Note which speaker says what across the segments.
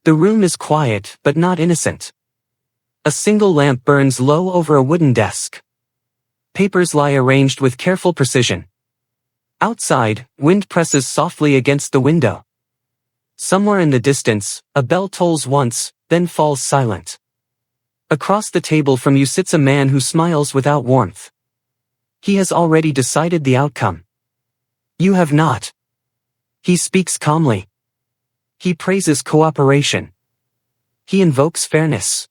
Speaker 1: The room is quiet, but not innocent. A single lamp burns low over a wooden desk. Papers lie arranged with careful precision. Outside, wind presses softly against the window. Somewhere in the distance, a bell tolls once, then falls silent. Across the table from you sits a man who smiles without warmth. He has already decided the outcome. You have not. He speaks calmly. He praises cooperation. He invokes fairness.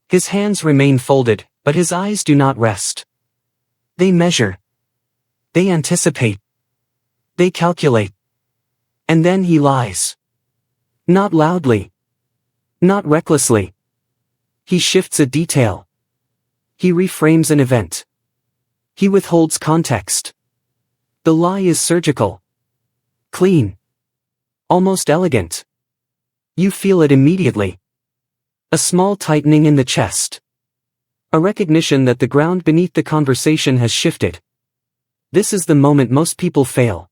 Speaker 1: His hands remain folded, but his eyes do not rest. They measure. They anticipate. They calculate. And then he lies. Not loudly. Not recklessly. He shifts a detail. He reframes an event. He withholds context. The lie is surgical. Clean. Almost elegant. You feel it immediately. A small tightening in the chest. A recognition that the ground beneath the conversation has shifted. This is the moment most people fail.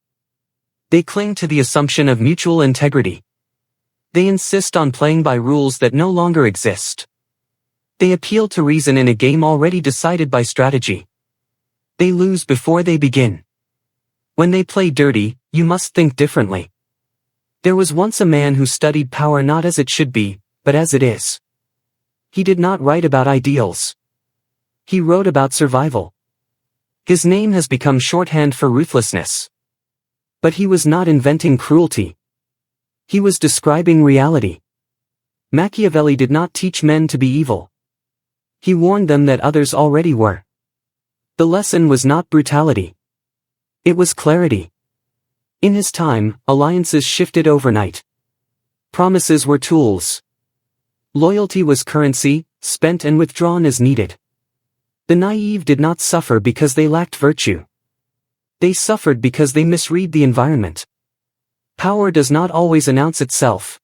Speaker 1: They cling to the assumption of mutual integrity. They insist on playing by rules that no longer exist. They appeal to reason in a game already decided by strategy. They lose before they begin. When they play dirty, you must think differently. There was once a man who studied power not as it should be, but as it is. He did not write about ideals. He wrote about survival. His name has become shorthand for ruthlessness. But he was not inventing cruelty. He was describing reality. Machiavelli did not teach men to be evil. He warned them that others already were. The lesson was not brutality. It was clarity. In his time, alliances shifted overnight. Promises were tools. Loyalty was currency, spent and withdrawn as needed. The naive did not suffer because they lacked virtue. They suffered because they misread the environment. Power does not always announce itself.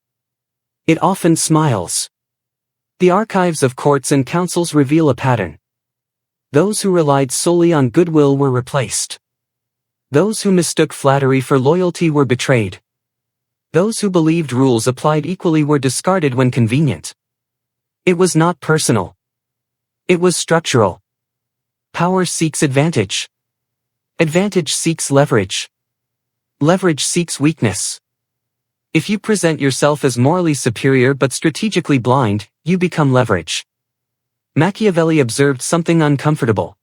Speaker 1: It often smiles. The archives of courts and councils reveal a pattern. Those who relied solely on goodwill were replaced. Those who mistook flattery for loyalty were betrayed. Those who believed rules applied equally were discarded when convenient. It was not personal. It was structural. Power seeks advantage. Advantage seeks leverage. Leverage seeks weakness. If you present yourself as morally superior but strategically blind, you become leverage. Machiavelli observed something uncomfortable.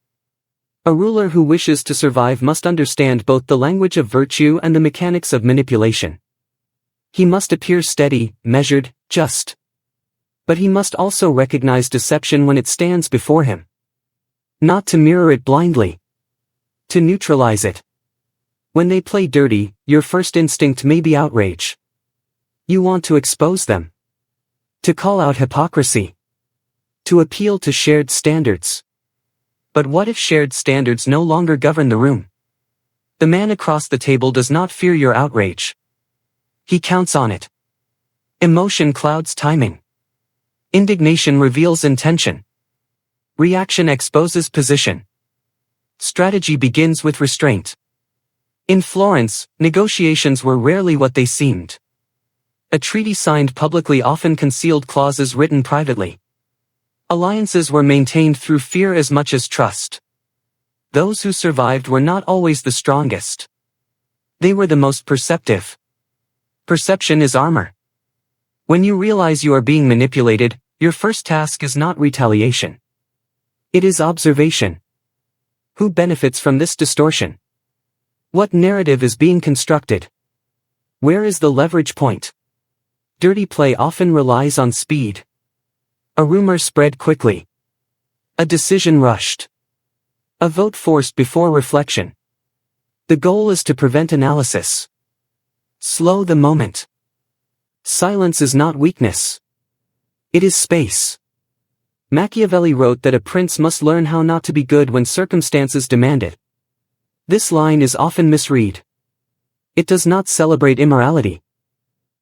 Speaker 1: A ruler who wishes to survive must understand both the language of virtue and the mechanics of manipulation. He must appear steady, measured, just. But he must also recognize deception when it stands before him. Not to mirror it blindly. To neutralize it. When they play dirty, your first instinct may be outrage. You want to expose them. To call out hypocrisy. To appeal to shared standards. But what if shared standards no longer govern the room? The man across the table does not fear your outrage. He counts on it. Emotion clouds timing. Indignation reveals intention. Reaction exposes position. Strategy begins with restraint. In Florence, negotiations were rarely what they seemed. A treaty signed publicly often concealed clauses written privately. Alliances were maintained through fear as much as trust. Those who survived were not always the strongest. They were the most perceptive. Perception is armor. When you realize you are being manipulated, your first task is not retaliation. It is observation. Who benefits from this distortion? What narrative is being constructed? Where is the leverage point? Dirty play often relies on speed. A rumor spread quickly. A decision rushed. A vote forced before reflection. The goal is to prevent analysis. Slow the moment. Silence is not weakness. It is space. Machiavelli wrote that a prince must learn how not to be good when circumstances demand it. This line is often misread. It does not celebrate immorality.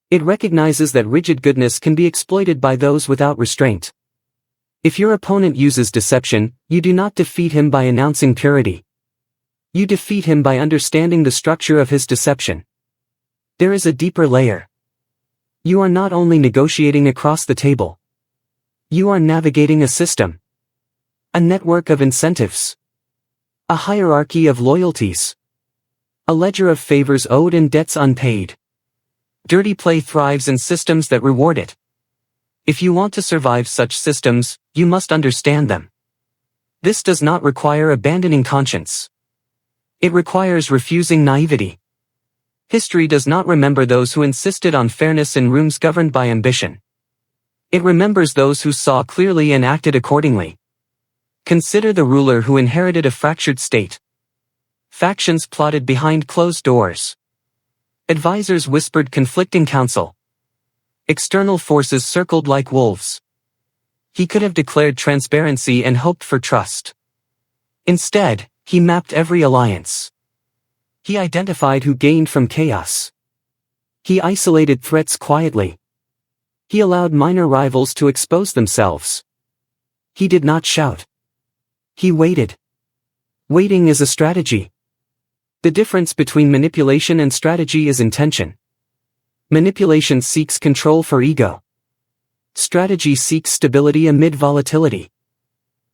Speaker 1: It recognizes that rigid goodness can be exploited by those without restraint. If your opponent uses deception, you do not defeat him by announcing purity. You defeat him by understanding the structure of his deception. There is a deeper layer. You are not only negotiating across the table. You are navigating a system. A network of incentives. A hierarchy of loyalties. A ledger of favors owed and debts unpaid. Dirty play thrives in systems that reward it. If you want to survive such systems, you must understand them. This does not require abandoning conscience. It requires refusing naivety. History does not remember those who insisted on fairness in rooms governed by ambition. It remembers those who saw clearly and acted accordingly. Consider the ruler who inherited a fractured state. Factions plotted behind closed doors. Advisors whispered conflicting counsel. External forces circled like wolves. He could have declared transparency and hoped for trust. Instead, he mapped every alliance. He identified who gained from chaos. He isolated threats quietly. He allowed minor rivals to expose themselves. He did not shout. He waited. Waiting is a strategy. The difference between manipulation and strategy is intention. Manipulation seeks control for ego. Strategy seeks stability amid volatility.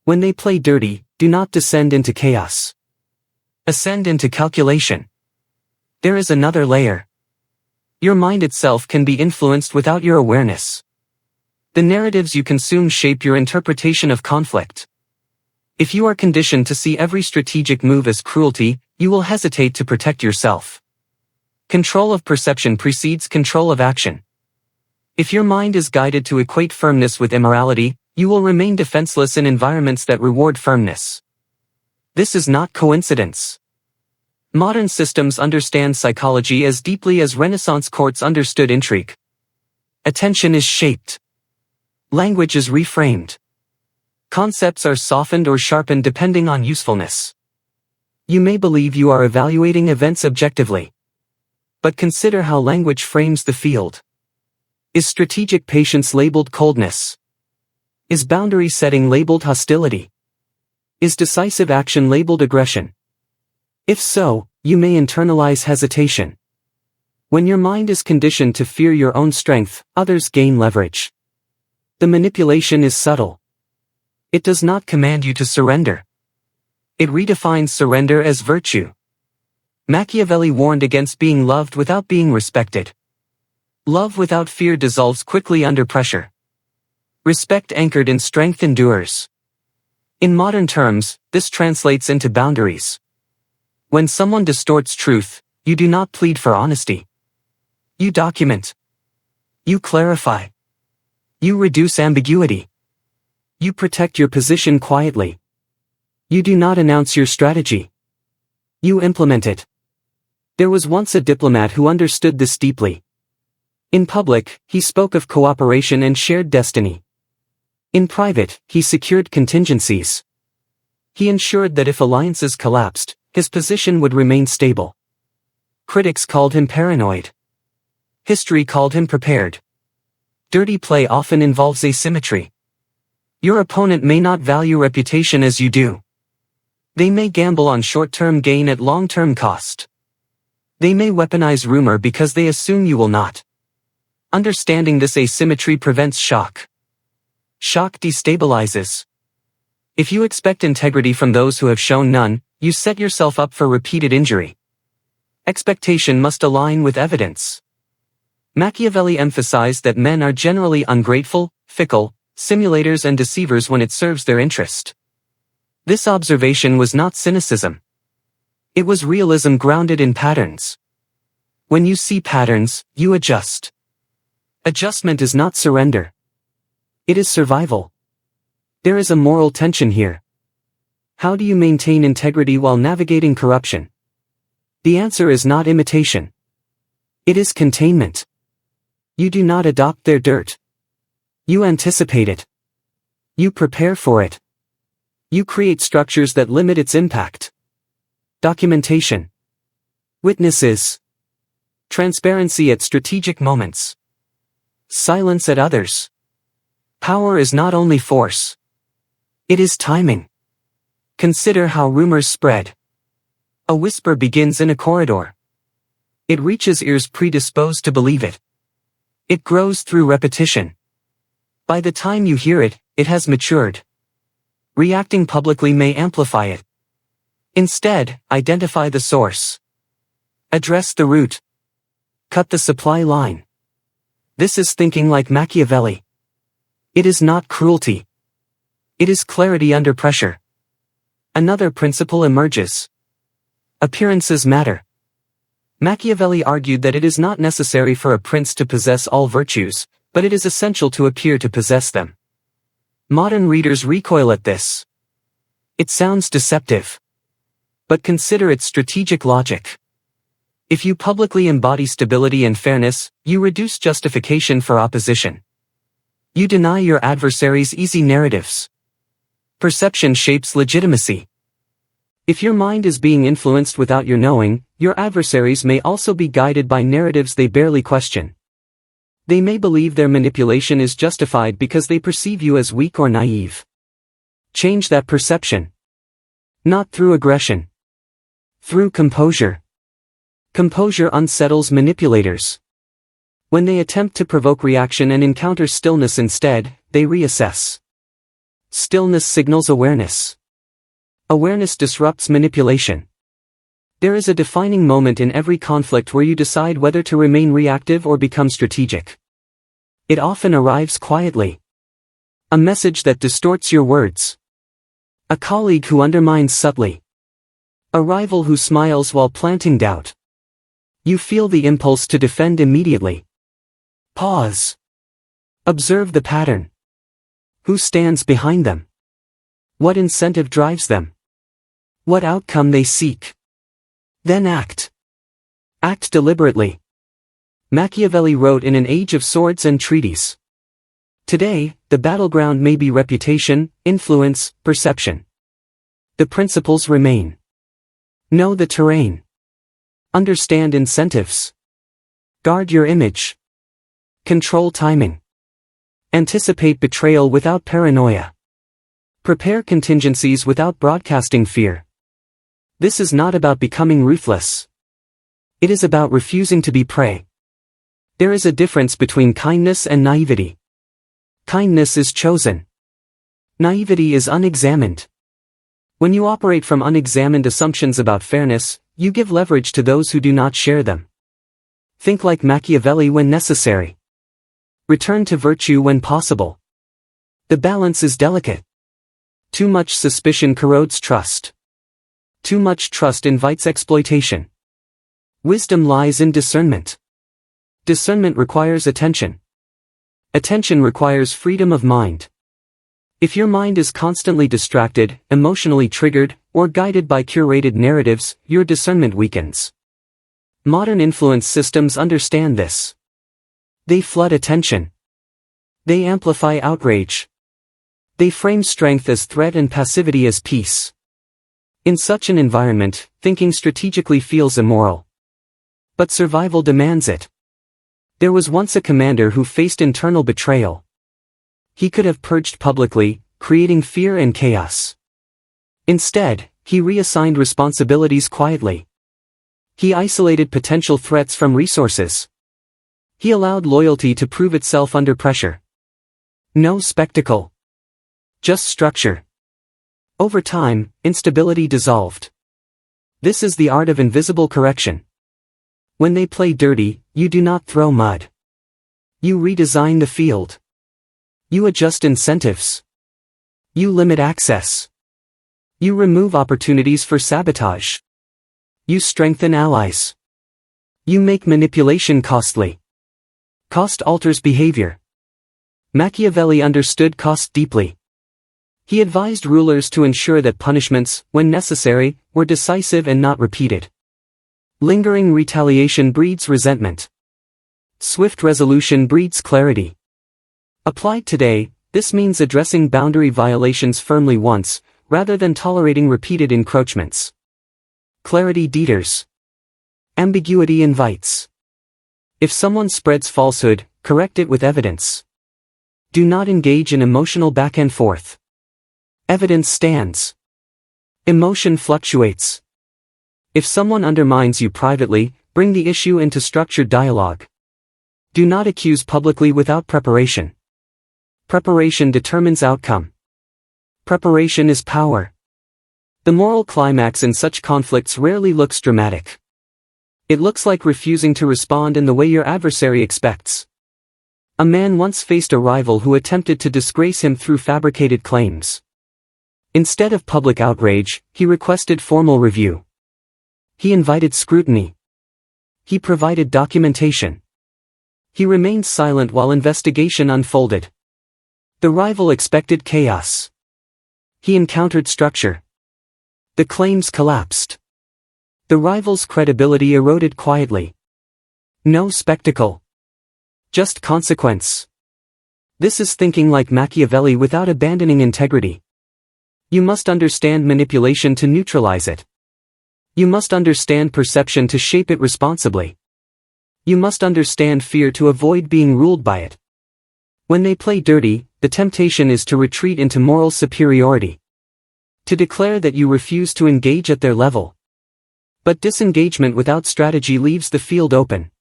Speaker 1: When they play dirty, do not descend into chaos. Ascend into calculation. There is another layer. Your mind itself can be influenced without your awareness. The narratives you consume shape your interpretation of conflict. If you are conditioned to see every strategic move as cruelty, you will hesitate to protect yourself. Control of perception precedes control of action. If your mind is guided to equate firmness with immorality, you will remain defenseless in environments that reward firmness. This is not coincidence. Modern systems understand psychology as deeply as Renaissance courts understood intrigue. Attention is shaped. Language is reframed. Concepts are softened or sharpened depending on usefulness. You may believe you are evaluating events objectively. But consider how language frames the field. Is strategic patience labeled coldness? Is boundary setting labeled hostility? Is decisive action labeled aggression? If so, you may internalize hesitation. When your mind is conditioned to fear your own strength, others gain leverage. The manipulation is subtle. It does not command you to surrender. It redefines surrender as virtue. Machiavelli warned against being loved without being respected. Love without fear dissolves quickly under pressure. Respect anchored in strength endures. In modern terms, this translates into boundaries. When someone distorts truth, you do not plead for honesty. You document. You clarify. You reduce ambiguity. You protect your position quietly. You do not announce your strategy. You implement it. There was once a diplomat who understood this deeply. In public, he spoke of cooperation and shared destiny. In private, he secured contingencies. He ensured that if alliances collapsed, his position would remain stable. Critics called him paranoid. History called him prepared. Dirty play often involves asymmetry. Your opponent may not value reputation as you do. They may gamble on short-term gain at long-term cost. They may weaponize rumor because they assume you will not. Understanding this asymmetry prevents shock. Shock destabilizes. If you expect integrity from those who have shown none, you set yourself up for repeated injury. Expectation must align with evidence. Machiavelli emphasized that men are generally ungrateful, fickle, simulators and deceivers when it serves their interest. This observation was not cynicism. It was realism grounded in patterns. When you see patterns, you adjust. Adjustment is not surrender. It is survival. There is a moral tension here. How do you maintain integrity while navigating corruption? The answer is not imitation. It is containment. You do not adopt their dirt. You anticipate it. You prepare for it. You create structures that limit its impact. Documentation. Witnesses. Transparency at strategic moments. Silence at others. Power is not only force. It is timing. Consider how rumors spread. A whisper begins in a corridor. It reaches ears predisposed to believe it. It grows through repetition. By the time you hear it, it has matured. Reacting publicly may amplify it. Instead, identify the source. Address the root. Cut the supply line. This is thinking like Machiavelli. It is not cruelty. It is clarity under pressure. Another principle emerges. Appearances matter. Machiavelli argued that it is not necessary for a prince to possess all virtues, but it is essential to appear to possess them. Modern readers recoil at this. It sounds deceptive. But consider its strategic logic. If you publicly embody stability and fairness, you reduce justification for opposition. You deny your adversaries easy narratives. Perception shapes legitimacy. If your mind is being influenced without your knowing, your adversaries may also be guided by narratives they barely question. They may believe their manipulation is justified because they perceive you as weak or naive. Change that perception. Not through aggression. Through composure. Composure unsettles manipulators. When they attempt to provoke reaction and encounter stillness instead, they reassess. Stillness signals awareness. Awareness disrupts manipulation. There is a defining moment in every conflict where you decide whether to remain reactive or become strategic. It often arrives quietly. A message that distorts your words. A colleague who undermines subtly. A rival who smiles while planting doubt. You feel the impulse to defend immediately. Pause. Observe the pattern. Who stands behind them? What incentive drives them? What outcome they seek? Then act. Act deliberately. Machiavelli wrote in an age of swords and treaties. Today, the battleground may be reputation, influence, perception. The principles remain. Know the terrain. Understand incentives. Guard your image. Control timing. Anticipate betrayal without paranoia. Prepare contingencies without broadcasting fear. This is not about becoming ruthless. It is about refusing to be prey. There is a difference between kindness and naivety. Kindness is chosen. Naivety is unexamined. When you operate from unexamined assumptions about fairness, you give leverage to those who do not share them. Think like Machiavelli when necessary. Return to virtue when possible. The balance is delicate. Too much suspicion corrodes trust. Too much trust invites exploitation. Wisdom lies in discernment. Discernment requires attention. Attention requires freedom of mind. If your mind is constantly distracted, emotionally triggered, or guided by curated narratives, your discernment weakens. Modern influence systems understand this. They flood attention. They amplify outrage. They frame strength as threat and passivity as peace. In such an environment, thinking strategically feels immoral. But survival demands it. There was once a commander who faced internal betrayal. He could have purged publicly, creating fear and chaos. Instead, he reassigned responsibilities quietly. He isolated potential threats from resources. He allowed loyalty to prove itself under pressure. No spectacle. Just structure. Over time, instability dissolved. This is the art of invisible correction. When they play dirty, you do not throw mud. You redesign the field. You adjust incentives. You limit access. You remove opportunities for sabotage. You strengthen allies. You make manipulation costly. Cost alters behavior. Machiavelli understood cost deeply. He advised rulers to ensure that punishments, when necessary, were decisive and not repeated. Lingering retaliation breeds resentment. Swift resolution breeds clarity. Applied today, this means addressing boundary violations firmly once, rather than tolerating repeated encroachments. Clarity deters. Ambiguity invites. If someone spreads falsehood, correct it with evidence. Do not engage in emotional back and forth. Evidence stands. Emotion fluctuates. If someone undermines you privately, bring the issue into structured dialogue. Do not accuse publicly without preparation. Preparation determines outcome. Preparation is power. The moral climax in such conflicts rarely looks dramatic. It looks like refusing to respond in the way your adversary expects. A man once faced a rival who attempted to disgrace him through fabricated claims. Instead of public outrage, he requested formal review. He invited scrutiny. He provided documentation. He remained silent while investigation unfolded. The rival expected chaos. He encountered structure. The claims collapsed. The rival's credibility eroded quietly. No spectacle. Just consequence. This is thinking like Machiavelli without abandoning integrity. You must understand manipulation to neutralize it. You must understand perception to shape it responsibly. You must understand fear to avoid being ruled by it. When they play dirty, the temptation is to retreat into moral superiority. To declare that you refuse to engage at their level. But disengagement without strategy leaves the field open.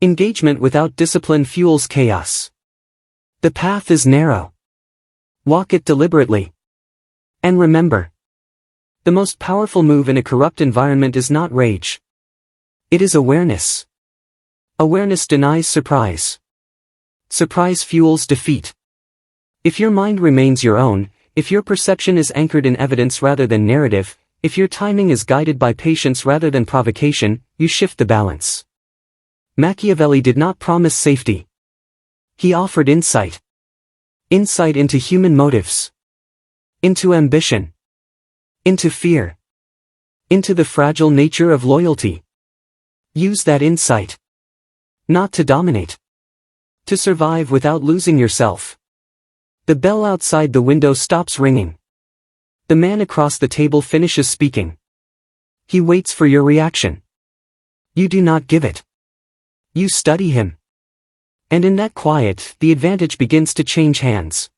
Speaker 1: Engagement without discipline fuels chaos. The path is narrow. Walk it deliberately. And remember, the most powerful move in a corrupt environment is not rage. It is awareness. Awareness denies surprise. Surprise fuels defeat. If your mind remains your own, if your perception is anchored in evidence rather than narrative, if your timing is guided by patience rather than provocation, you shift the balance. Machiavelli did not promise safety. He offered insight. Insight into human motives. Into ambition. Into fear. Into the fragile nature of loyalty. Use that insight. Not to dominate. To survive without losing yourself. The bell outside the window stops ringing. The man across the table finishes speaking. He waits for your reaction. You do not give it. You study him. And in that quiet, the advantage begins to change hands.